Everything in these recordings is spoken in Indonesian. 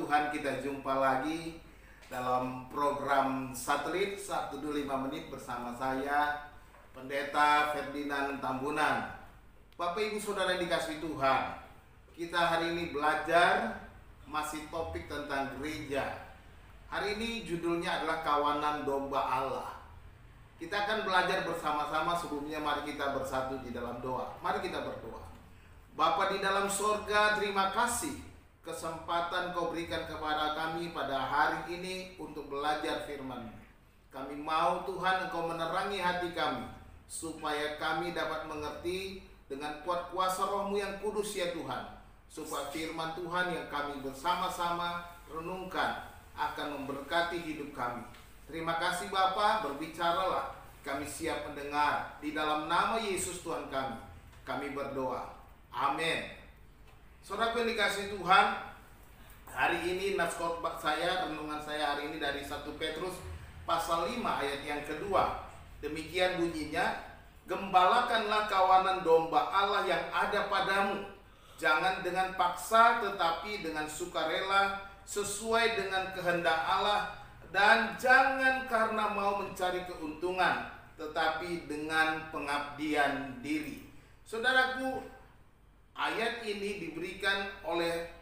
Tuhan, kita jumpa lagi dalam program Satelit 125 menit bersama saya, Pendeta Ferdinand Tambunan. Bapak Ibu Saudara yang dikasihi Tuhan, kita hari ini belajar masih topik tentang gereja. Hari ini judulnya adalah Kawanan Domba Allah. Kita akan belajar bersama-sama. Sebelumnya mari kita bersatu di dalam doa. Mari kita berdoa. Bapa di dalam sorga, terima kasih kesempatan Kau berikan kepada kami pada hari ini untuk belajar firman. Kami mau Tuhan Engkau menerangi hati kami, supaya kami dapat mengerti dengan kuat kuasa Roh-Mu yang kudus ya Tuhan, supaya firman Tuhan yang kami bersama-sama renungkan akan memberkati hidup kami. Terima kasih Bapa, berbicaralah, kami siap mendengar. Di dalam nama Yesus Tuhan kami berdoa. Amin. Saudaraku yang dikasihi Tuhan, hari ini naskah saya, renungan saya hari ini dari 1 Petrus pasal 5 ayat yang kedua. Demikian bunyinya, gembalakanlah kawanan domba Allah yang ada padamu, jangan dengan paksa tetapi dengan sukarela, sesuai dengan kehendak Allah, dan jangan karena mau mencari keuntungan, tetapi dengan pengabdian diri. Saudaraku, ayat ini diberikan oleh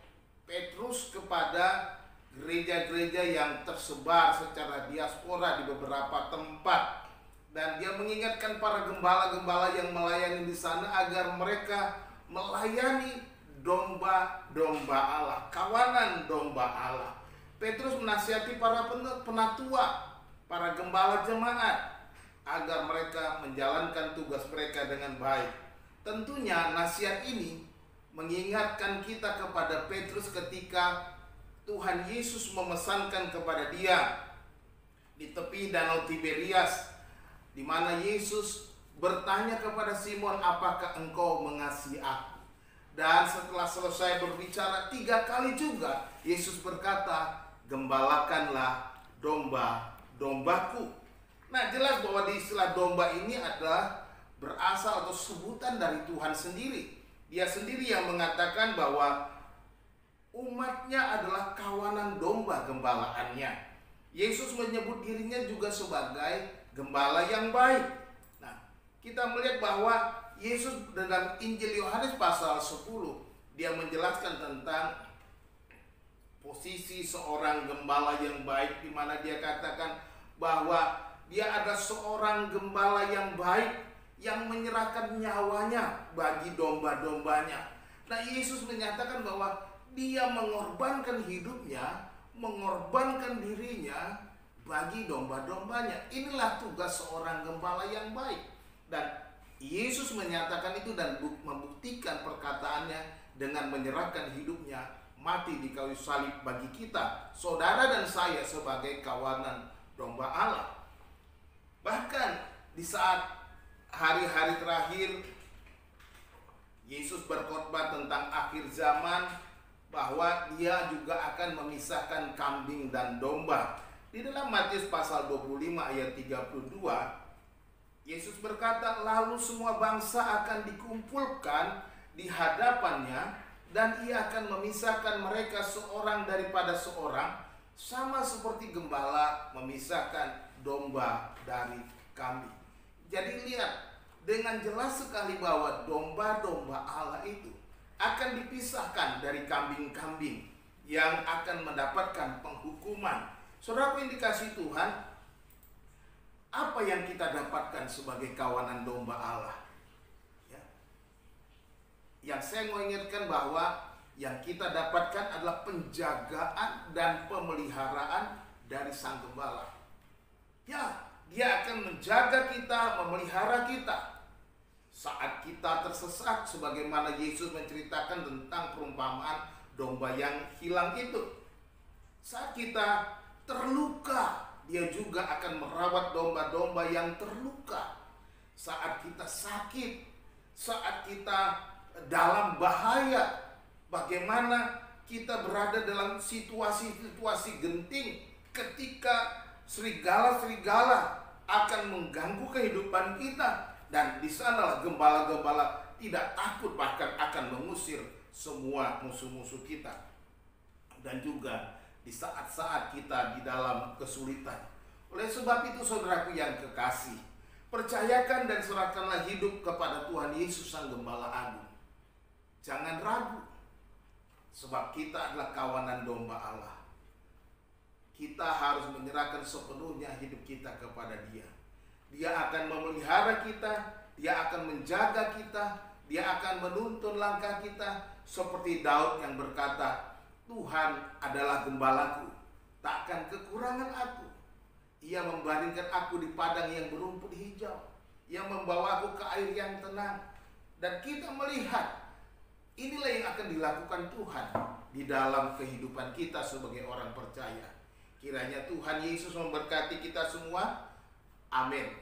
Petrus kepada gereja-gereja yang tersebar secara diaspora di beberapa tempat. Dan dia mengingatkan para gembala-gembala yang melayani di sana agar mereka melayani domba-domba Allah, kawanan domba Allah. Petrus menasihati para penatua, para gembala jemaat, agar mereka menjalankan tugas mereka dengan baik. Tentunya nasihat ini mengingatkan kita kepada Petrus ketika Tuhan Yesus memesankan kepada dia di tepi Danau Tiberias, di mana Yesus bertanya kepada Simon, apakah engkau mengasihi aku? Dan setelah selesai berbicara 3 kali juga, Yesus berkata, gembalakanlah domba-dombaku. Nah, jelas bahwa di istilah domba ini adalah berasal atau sebutan dari Tuhan sendiri. Dia sendiri yang mengatakan bahwa umatnya adalah kawanan domba gembalaannya. Yesus menyebut dirinya juga sebagai gembala yang baik. Nah, kita melihat bahwa Yesus dalam Injil Yohanes pasal 10, dia menjelaskan tentang posisi seorang gembala yang baik, di mana dia katakan bahwa dia ada seorang gembala yang baik yang menyerahkan nyawanya bagi domba-dombanya. Nah, Yesus menyatakan bahwa dia mengorbankan hidupnya, mengorbankan dirinya bagi domba-dombanya. Inilah tugas seorang gembala yang baik. Dan Yesus menyatakan itu dan membuktikan perkataannya dengan menyerahkan hidupnya mati di kayu salib bagi kita, saudara dan saya, sebagai kawanan domba Allah. Bahkan di saat hari-hari terakhir Yesus berkhotbah tentang akhir zaman, bahwa dia juga akan memisahkan kambing dan domba. Di dalam Matius pasal 25 ayat 32, Yesus berkata, lalu semua bangsa akan dikumpulkan di hadapannya, dan ia akan memisahkan mereka seorang daripada seorang, sama seperti gembala memisahkan domba dari kambing. Jadi lihat dengan jelas sekali bahwa domba-domba Allah itu akan dipisahkan dari kambing-kambing yang akan mendapatkan penghukuman. Saudaraku yang dikasihi Tuhan, apa yang kita dapatkan sebagai kawanan domba Allah? Ya. Yang saya mau ingatkan bahwa yang kita dapatkan adalah penjagaan dan pemeliharaan dari sang gembala. Ya, dia akan menjaga kita, memelihara kita saat kita tersesat, sebagaimana Yesus menceritakan tentang perumpamaan domba yang hilang itu. Saat kita terluka, dia juga akan merawat domba-domba yang terluka. Saat kita sakit, saat kita dalam bahaya, bagaimana kita berada dalam situasi-situasi genting, ketika serigala-serigala akan mengganggu kehidupan kita, dan di sanalah gembala-gembala tidak takut, bahkan akan mengusir semua musuh-musuh kita. dan juga di saat-saat kita di dalam kesulitan. Oleh sebab itu saudaraku yang kekasih, percayakan dan serahkanlah hidup kepada Tuhan Yesus Sang Gembala Agung. Jangan ragu, sebab kita adalah kawanan domba Allah. Kita harus menyerahkan sepenuhnya hidup kita kepada Dia. Dia akan memelihara kita, Dia akan menjaga kita, Dia akan menuntun langkah kita. Seperti Daud yang berkata, Tuhan adalah gembalaku, takkan kekurangan aku. Ia membaringkan aku di padang yang berumput hijau. Ia membawa aku ke air yang tenang. Dan kita melihat inilah yang akan dilakukan Tuhan di dalam kehidupan kita sebagai orang percaya. Kiranya Tuhan Yesus memberkati kita semua. Amin.